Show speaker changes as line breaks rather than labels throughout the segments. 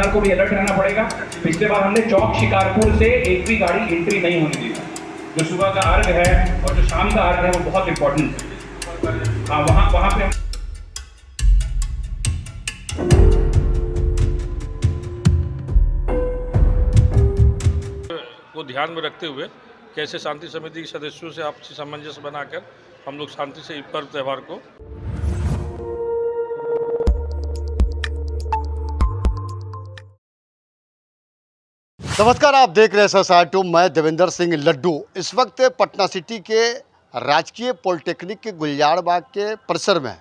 को भी अलर्ट रहना पड़ेगा। पिछले बार हमने चौक शिकारपुर से एक भी गाड़ी एंट्री नहीं होने दी थी। जो सुबह का अर्घ है और जो शाम का अर्घ है वो बहुत इंपॉर्टेंट है। हाँ, वहाँ पे
को ध्यान में रखते हुए कैसे शांति समिति के सदस्यों से आपसी सामंजस्य बनाकर हम लोग शांति से इस पर्व त्यौहार को
नमस्कार, आप देख रहे हैं SSR2। मैं देवेंद्र सिंह लड्डू। इस वक्त पटना सिटी के राजकीय पॉलिटेक्निक के गुलजारबाग के परिसर में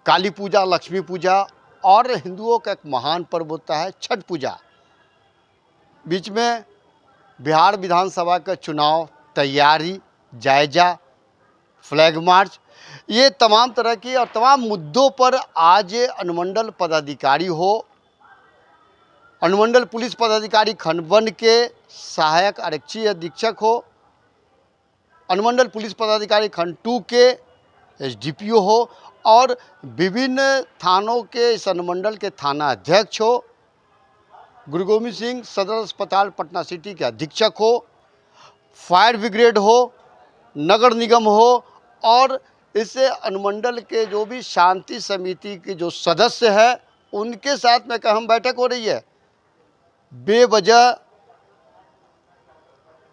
काली पूजा, लक्ष्मी पूजा और हिंदुओं का एक महान पर्व होता है छठ पूजा। बीच में बिहार विधानसभा का चुनाव, तैयारी, जायजा, फ्लैग मार्च, ये तमाम तरह की और तमाम मुद्दों पर आज अनुमंडल पदाधिकारी हो, अनुमंडल पुलिस पदाधिकारी खंड 1 के सहायक आरक्षी अधीक्षक हो, अनुमंडल पुलिस पदाधिकारी खंड 2 के SDPO हो और विभिन्न थानों के इस अनुमंडल के थाना अध्यक्ष हो, गुरु गोविंद सिंह सदर अस्पताल पटना सिटी के अधीक्षक हो, फायर ब्रिगेड हो, नगर निगम हो और इस अनुमंडल के जो भी शांति समिति के जो सदस्य हैं उनके साथ में अहम बैठक हो रही है। बेवजह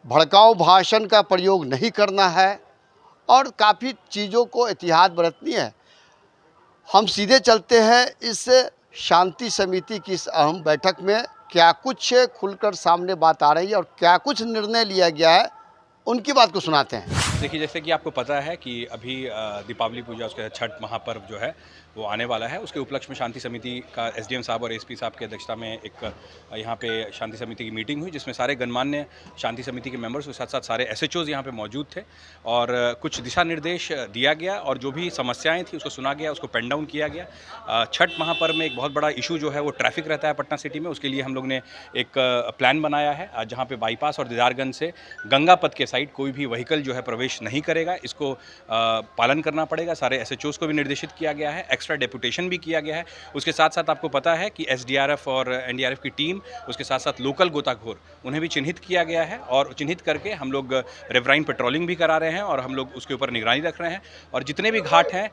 भड़काऊ भाषण का प्रयोग नहीं करना है और काफ़ी चीज़ों को एहतियात बरतनी है। हम सीधे चलते हैं इस शांति समिति की इस अहम बैठक में, क्या कुछ खुलकर सामने बात आ रही है और क्या कुछ निर्णय लिया गया है, उनकी बात को सुनाते हैं।
देखिए, जैसे कि आपको पता है कि अभी दीपावली पूजा, उसके बाद छठ महापर्व जो है वो आने वाला है। उसके उपलक्ष्य में शांति समिति का SDM साहब और SP साहब की अध्यक्षता में एक यहाँ पे शांति समिति की मीटिंग हुई, जिसमें सारे गणमान्य शांति समिति के मेंबर्स के साथ साथ सारे SHOs यहाँ पे मौजूद थे और कुछ दिशा निर्देश दिया गया और जो भी समस्याएं थी उसको सुना गया, उसको पेन डाउन किया गया। छठ महापर्व में एक बहुत बड़ा इशू जो है वो ट्रैफिक रहता है पटना सिटी में। उसके लिए हम लोग ने एक प्लान बनाया है जहाँ पे बाईपास और दीदारगंज से गंगा पथ के साइड कोई भी व्हीकल जो है प्रवेश नहीं करेगा। इसको पालन करना पड़ेगा। सारे SHOs को भी निर्देशित किया गया है, एक्स्ट्रा डेपुटेशन भी किया गया है। उसके साथ साथ आपको पता है कि SDRF और NDRF की टीम, उसके साथ साथ लोकल गोताखोर, उन्हें भी चिन्हित किया गया है और चिन्हित करके हम लोग रिवराइन पेट्रोलिंग भी करा रहे हैं और हम लोग उसके ऊपर निगरानी रख रहे हैं। और जितने भी घाट हैं,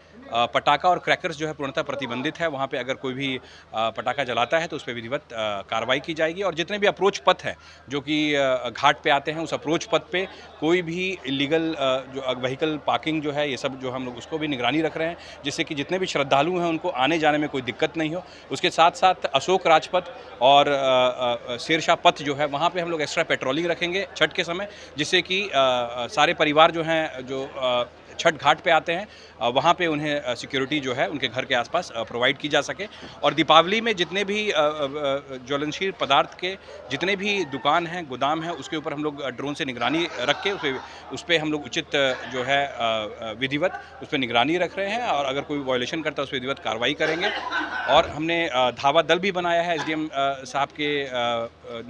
पटाखा और क्रैकर्स जो है पूर्णतः प्रतिबंधित है। वहाँ पे अगर कोई भी पटाखा जलाता है तो उस पर विधिवत कार्रवाई की जाएगी। और जितने भी अप्रोच पथ है जो कि घाट पे आते हैं, उस अप्रोच पथ पे कोई भी इलीगल जो व्हीकल पार्किंग जो है, ये सब जो हम लोग उसको भी निगरानी रख रहे हैं, जिससे कि जितने भी श्रद्धालु हैं उनको आने जाने में कोई दिक्कत नहीं हो। उसके साथ साथ अशोक राजपथ और शेरशाह पथ जो है, वहाँ पे हम लोग एक्स्ट्रा पेट्रोलिंग रखेंगे छठ के समय, जिससे कि सारे परिवार जो हैं जो छठ घाट पे आते हैं वहाँ पे उन्हें सिक्योरिटी जो है उनके घर के आसपास प्रोवाइड की जा सके। और दीपावली में जितने भी ज्वलनशील पदार्थ के जितने भी दुकान हैं, गोदाम हैं, उसके ऊपर हम लोग ड्रोन से निगरानी रख के उस पर हम लोग उचित जो है विधिवत उस पर निगरानी रख रहे हैं और अगर कोई वायलेशन करता है उस पर विधिवत कार्रवाई करेंगे। और हमने धावा दल भी बनाया है SDM साहब के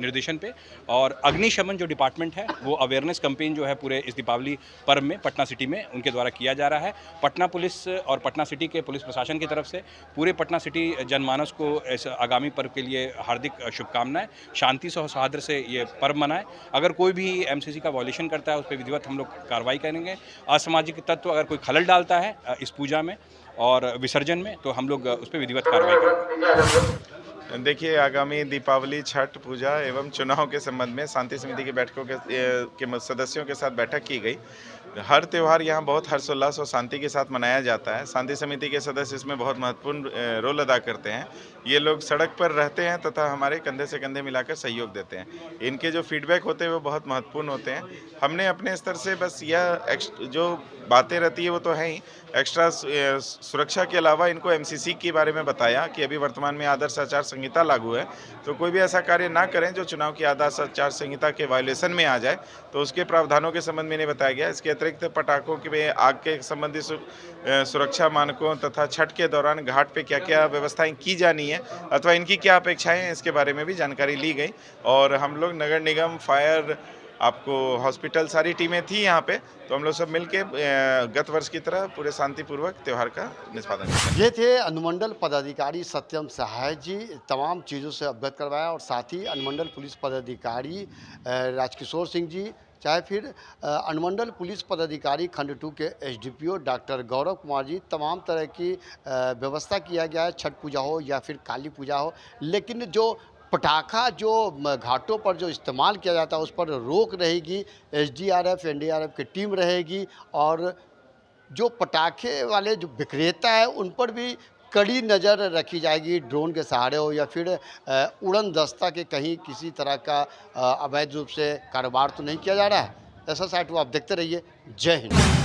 निर्देशन पे। और अग्निशमन जो डिपार्टमेंट है वो अवेयरनेस कैंपेन जो है पूरे इस दीपावली पर्व में पटना सिटी में उनके द्वारा किया जा रहा है। पटना पुलिस और पटना सिटी के पुलिस प्रशासन की तरफ से पूरे पटना सिटी जनमानस को इस आगामी पर्व के लिए हार्दिक शुभकामनाएं। शांति सौहार्द से ये पर्व मनाएं। अगर कोई भी MCC का वायलेशन करता है उस पर विधिवत हम लोग कार्रवाई करेंगे। असामाजिक तत्व अगर कोई खलल डालता है इस पूजा में और विसर्जन में तो हम लोग उस पर विधिवत कार्रवाई करेंगे।
देखिए, आगामी दीपावली, छठ पूजा एवं चुनाव के संबंध में शांति समिति की बैठकों के सदस्यों के साथ बैठक की गई। हर त्यौहार यहाँ बहुत हर्षोल्लास और शांति के साथ मनाया जाता है। शांति समिति के सदस्य इसमें बहुत महत्वपूर्ण रोल अदा करते हैं। ये लोग सड़क पर रहते हैं तथा हमारे कंधे से कंधे मिलाकर सहयोग देते हैं। इनके जो फीडबैक होते हैं वो बहुत महत्वपूर्ण होते हैं। हमने अपने स्तर से बस यह जो बातें रहती है वो तो है ही, एक्स्ट्रा सुरक्षा के अलावा इनको MCC के बारे में बताया कि अभी वर्तमान में आदर्श आचार संहिता लागू है, तो कोई भी ऐसा कार्य ना करें जो चुनाव की आदर्श आचार संहिता के वायलेशन में आ जाए। तो उसके प्रावधानों के संबंध में इन्हें बताया गया। इसके अतिरिक्त पटाखों के आग के संबंधित सुरक्षा मानकों तथा छठ के दौरान घाट पे क्या क्या व्यवस्थाएं की जानी है अथवा इनकी क्या अपेक्षाएं हैं, इसके बारे में भी जानकारी ली गई। और हम लोग नगर निगम, फायर आपको हॉस्पिटल सारी टीमें थी यहाँ पे, तो हम लोग सब मिलके गत वर्ष की तरह पूरे शांतिपूर्वक त्यौहार का निष्पादन किया।
ये थे अनुमंडल पदाधिकारी सत्यम सहाय जी, तमाम चीज़ों से अवगत करवाया। और साथ ही अनुमंडल पुलिस पदाधिकारी राजकिशोर सिंह जी, चाहे फिर अनुमंडल पुलिस पदाधिकारी खंड 2 के एसडीपीओ डॉक्टर गौरव कुमार जी, तमाम तरह की व्यवस्था किया गया है, छठ पूजा हो या फिर काली पूजा हो। लेकिन जो पटाखा जो घाटों पर जो इस्तेमाल किया जाता है उस पर रोक रहेगी, एसडीआरएफ एनडीआरएफ की टीम रहेगी। और जो पटाखे वाले जो विक्रेता है उन पर भी कड़ी नज़र रखी जाएगी, ड्रोन के सहारे हो या फिर उड़न दस्ता के कहीं किसी तरह का अवैध रूप से कारोबार तो नहीं किया जा रहा है। ऐसा साइट वो आप देखते रहिए। जय हिंद।